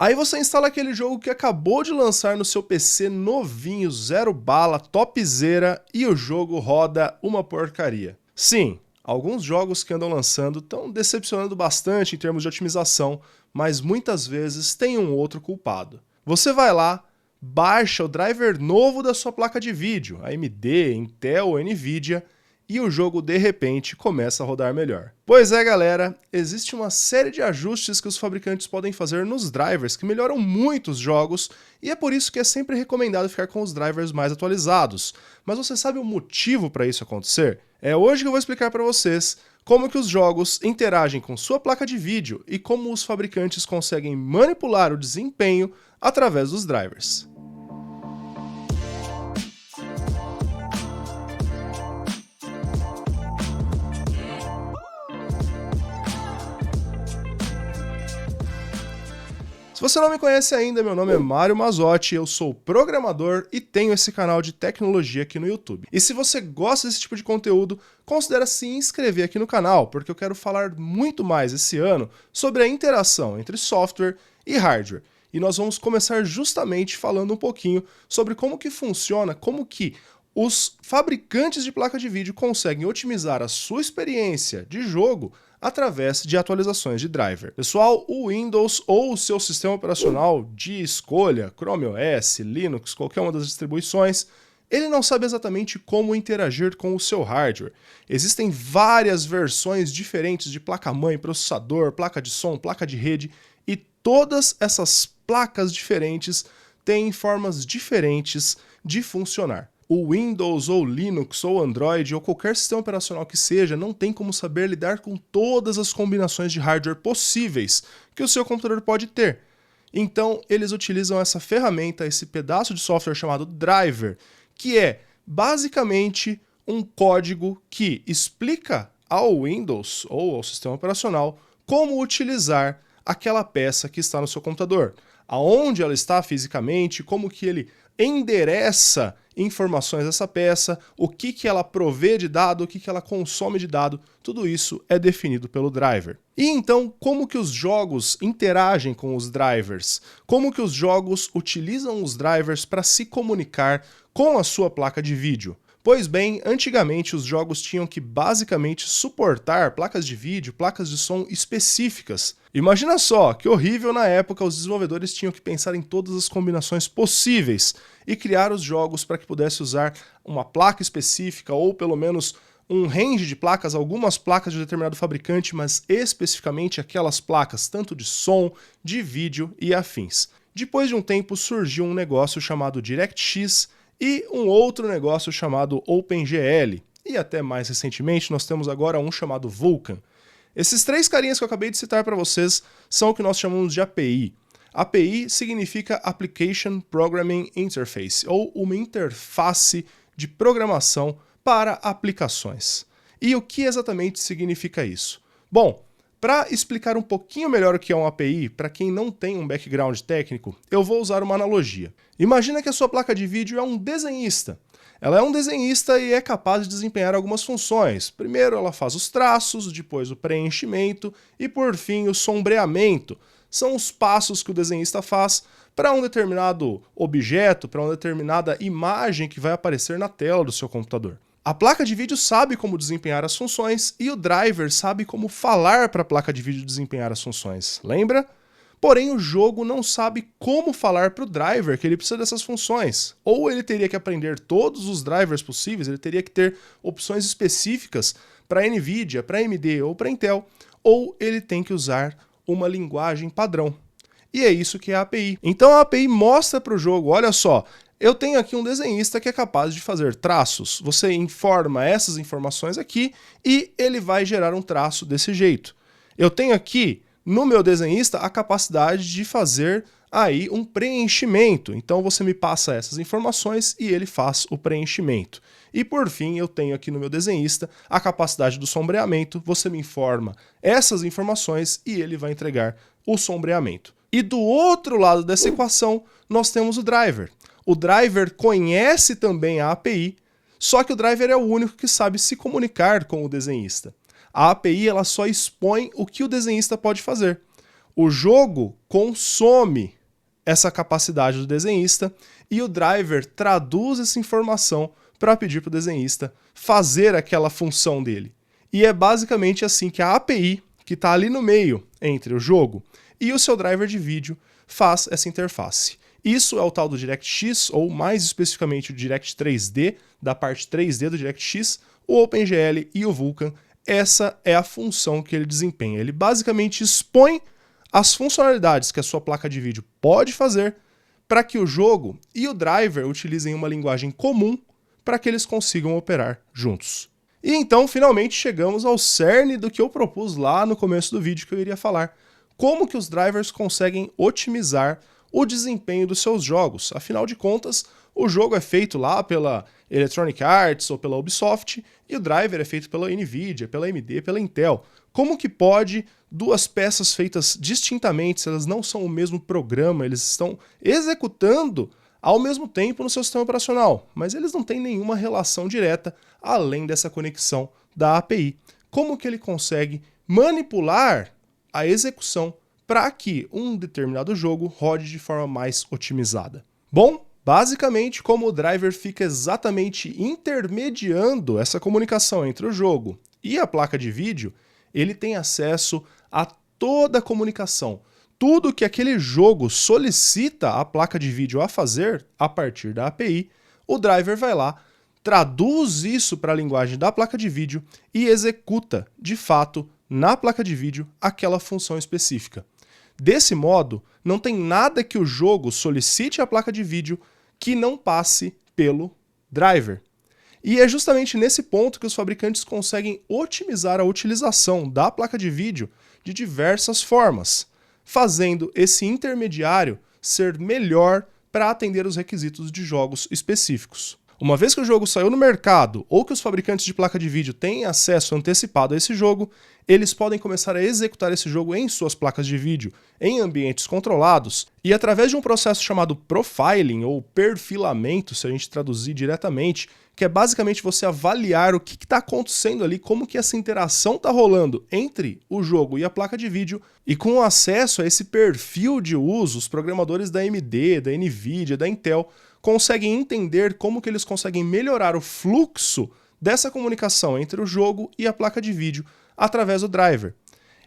Aí você instala aquele jogo que acabou de lançar no seu PC novinho, zero bala, topzera, e o jogo roda uma porcaria. Sim, alguns jogos que andam lançando estão decepcionando bastante em termos de otimização, mas muitas vezes tem um outro culpado. Você vai lá, baixa o driver novo da sua placa de vídeo, AMD, Intel ou Nvidia, e o jogo de repente começa a rodar melhor. Pois é, galera, existe uma série de ajustes que os fabricantes podem fazer nos drivers que melhoram muito os jogos, e é por isso que é sempre recomendado ficar com os drivers mais atualizados. Mas você sabe o motivo para isso acontecer? É hoje que eu vou explicar para vocês como que os jogos interagem com sua placa de vídeo e como os fabricantes conseguem manipular o desempenho através dos drivers. Se você não me conhece ainda, meu nome é Mário Mazzotti, eu sou programador e tenho esse canal de tecnologia aqui no YouTube. E se você gosta desse tipo de conteúdo, considere se inscrever aqui no canal, porque eu quero falar muito mais esse ano sobre a interação entre software e hardware. E nós vamos começar justamente falando um pouquinho sobre como que funciona, como que os fabricantes de placa de vídeo conseguem otimizar a sua experiência de jogo através de atualizações de driver. Pessoal, o Windows ou o seu sistema operacional de escolha, Chrome OS, Linux, qualquer uma das distribuições, ele não sabe exatamente como interagir com o seu hardware. Existem várias versões diferentes de placa-mãe, processador, placa de som, placa de rede, e todas essas placas diferentes têm formas diferentes de funcionar. O Windows ou Linux ou Android ou qualquer sistema operacional que seja não tem como saber lidar com todas as combinações de hardware possíveis que o seu computador pode ter. Então eles utilizam essa ferramenta, esse pedaço de software chamado driver, que é basicamente um código que explica ao Windows ou ao sistema operacional como utilizar aquela peça que está no seu computador, aonde ela está fisicamente, como que ele endereça informações dessa peça, o que ela provê de dado, o que ela consome de dado, tudo isso é definido pelo driver. E então, como que os jogos interagem com os drivers? Como que os jogos utilizam os drivers para se comunicar com a sua placa de vídeo? Pois bem, antigamente os jogos tinham que basicamente suportar placas de vídeo, placas de som específicas. Imagina só, que horrível na época os desenvolvedores tinham que pensar em todas as combinações possíveis e criar os jogos para que pudesse usar uma placa específica ou pelo menos um range de placas, algumas placas de determinado fabricante, mas especificamente aquelas placas tanto de som, de vídeo e afins. Depois de um tempo surgiu um negócio chamado DirectX, e um outro negócio chamado OpenGL, e até mais recentemente nós temos agora um chamado Vulkan. Esses três carinhas que eu acabei de citar para vocês são o que nós chamamos de API. API significa Application Programming Interface, ou uma interface de programação para aplicações. E o que exatamente significa isso? Bom, para explicar um pouquinho melhor o que é uma API, para quem não tem um background técnico, eu vou usar uma analogia. Imagina que a sua placa de vídeo é um desenhista. Ela é um desenhista e é capaz de desempenhar algumas funções. Primeiro ela faz os traços, depois o preenchimento e por fim o sombreamento. São os passos que o desenhista faz para um determinado objeto, para uma determinada imagem que vai aparecer na tela do seu computador. A placa de vídeo sabe como desempenhar as funções e o driver sabe como falar para a placa de vídeo desempenhar as funções. Lembra? Porém, o jogo não sabe como falar para o driver que ele precisa dessas funções. Ou ele teria que aprender todos os drivers possíveis, ele teria que ter opções específicas para Nvidia, para AMD ou para Intel, ou ele tem que usar uma linguagem padrão. E é isso que é a API. Então a API mostra para o jogo, olha só, eu tenho aqui um desenhista que é capaz de fazer traços. Você informa essas informações aqui e ele vai gerar um traço desse jeito. Eu tenho aqui no meu desenhista a capacidade de fazer aí um preenchimento. Então você me passa essas informações e ele faz o preenchimento. E por fim eu tenho aqui no meu desenhista a capacidade do sombreamento. Você me informa essas informações e ele vai entregar o sombreamento. E do outro lado dessa equação nós temos o driver. O driver conhece também a API, só que o driver é o único que sabe se comunicar com o desenhista. A API ela só expõe o que o desenhista pode fazer. O jogo consome essa capacidade do desenhista e o driver traduz essa informação para pedir para o desenhista fazer aquela função dele. E é basicamente assim que a API, que está ali no meio entre o jogo e o seu driver de vídeo, faz essa interface. Isso é o tal do DirectX, ou mais especificamente o Direct 3D, da parte 3D do DirectX, o OpenGL e o Vulkan. Essa é a função que ele desempenha. Ele basicamente expõe as funcionalidades que a sua placa de vídeo pode fazer para que o jogo e o driver utilizem uma linguagem comum para que eles consigam operar juntos. E então, finalmente, chegamos ao cerne do que eu propus lá no começo do vídeo que eu iria falar. Como que os drivers conseguem otimizar o desempenho dos seus jogos. Afinal de contas, o jogo é feito lá pela Electronic Arts ou pela Ubisoft e o driver é feito pela Nvidia, pela AMD, pela Intel. Como que pode duas peças feitas distintamente, se elas não são o mesmo programa, eles estão executando ao mesmo tempo no seu sistema operacional, mas eles não têm nenhuma relação direta além dessa conexão da API. Como que ele consegue manipular a execução para que um determinado jogo rode de forma mais otimizada? Bom, basicamente, como o driver fica exatamente intermediando essa comunicação entre o jogo e a placa de vídeo, ele tem acesso a toda a comunicação. Tudo que aquele jogo solicita a placa de vídeo a fazer a partir da API, o driver vai lá, traduz isso para a linguagem da placa de vídeo e executa, de fato, na placa de vídeo, aquela função específica. Desse modo, não tem nada que o jogo solicite à placa de vídeo que não passe pelo driver. E é justamente nesse ponto que os fabricantes conseguem otimizar a utilização da placa de vídeo de diversas formas, fazendo esse intermediário ser melhor para atender os requisitos de jogos específicos. Uma vez que o jogo saiu no mercado ou que os fabricantes de placa de vídeo têm acesso antecipado a esse jogo, eles podem começar a executar esse jogo em suas placas de vídeo em ambientes controlados e através de um processo chamado profiling ou perfilamento, se a gente traduzir diretamente, que é basicamente você avaliar o que está acontecendo ali, como que essa interação está rolando entre o jogo e a placa de vídeo, e com acesso a esse perfil de uso, os programadores da AMD, da Nvidia, da Intel conseguem entender como que eles conseguem melhorar o fluxo dessa comunicação entre o jogo e a placa de vídeo através do driver.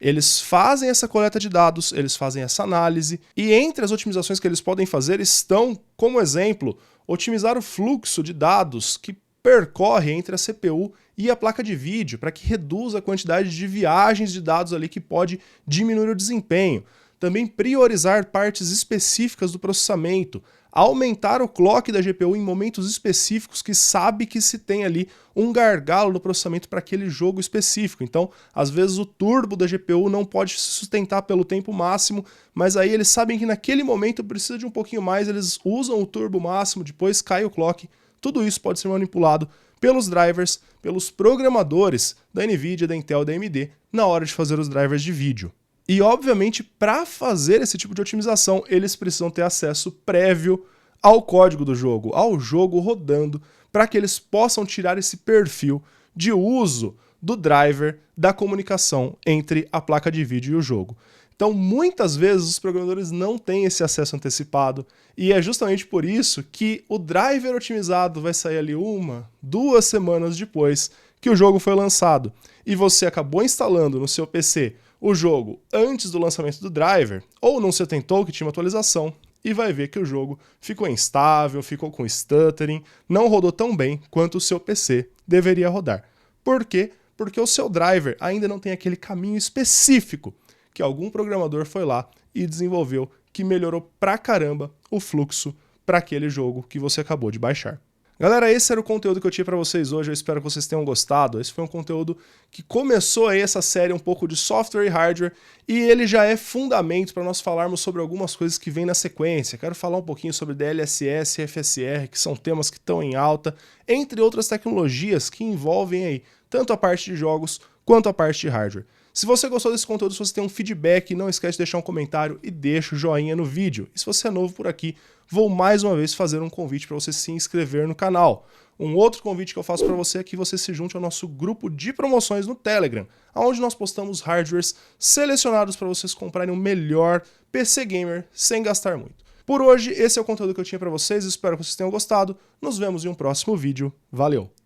Eles fazem essa coleta de dados, eles fazem essa análise, e entre as otimizações que eles podem fazer estão, como exemplo, otimizar o fluxo de dados que percorre entre a CPU e a placa de vídeo, para que reduza a quantidade de viagens de dados ali que pode diminuir o desempenho. Também priorizar partes específicas do processamento, aumentar o clock da GPU em momentos específicos que sabe que se tem ali um gargalo no processamento para aquele jogo específico. Então, às vezes o turbo da GPU não pode se sustentar pelo tempo máximo, mas aí eles sabem que naquele momento precisa de um pouquinho mais, eles usam o turbo máximo, depois cai o clock. Tudo isso pode ser manipulado pelos drivers, pelos programadores da Nvidia, da Intel e da AMD na hora de fazer os drivers de vídeo. E, obviamente, para fazer esse tipo de otimização, eles precisam ter acesso prévio ao código do jogo, ao jogo rodando, para que eles possam tirar esse perfil de uso do driver da comunicação entre a placa de vídeo e o jogo. Então, muitas vezes, os programadores não têm esse acesso antecipado, e é justamente por isso que o driver otimizado vai sair ali 1, 2 semanas depois que o jogo foi lançado, e você acabou instalando no seu PC o jogo antes do lançamento do driver, ou não se atentou que tinha uma atualização, e vai ver que o jogo ficou instável, ficou com stuttering, não rodou tão bem quanto o seu PC deveria rodar. Por quê? Porque o seu driver ainda não tem aquele caminho específico que algum programador foi lá e desenvolveu, que melhorou pra caramba o fluxo para aquele jogo que você acabou de baixar. Galera, esse era o conteúdo que eu tinha para vocês hoje, eu espero que vocês tenham gostado. Esse foi um conteúdo que começou aí essa série um pouco de software e hardware, e ele já é fundamento para nós falarmos sobre algumas coisas que vêm na sequência. Quero falar um pouquinho sobre DLSS e FSR, que são temas que estão em alta, entre outras tecnologias que envolvem aí tanto a parte de jogos quanto a parte de hardware. Se você gostou desse conteúdo, se você tem um feedback, não esquece de deixar um comentário e deixa o joinha no vídeo. E se você é novo por aqui, vou mais uma vez fazer um convite para você se inscrever no canal. Um outro convite que eu faço para você é que você se junte ao nosso grupo de promoções no Telegram, onde nós postamos hardwares selecionados para vocês comprarem o melhor PC Gamer sem gastar muito. Por hoje, esse é o conteúdo que eu tinha para vocês, espero que vocês tenham gostado. Nos vemos em um próximo vídeo. Valeu!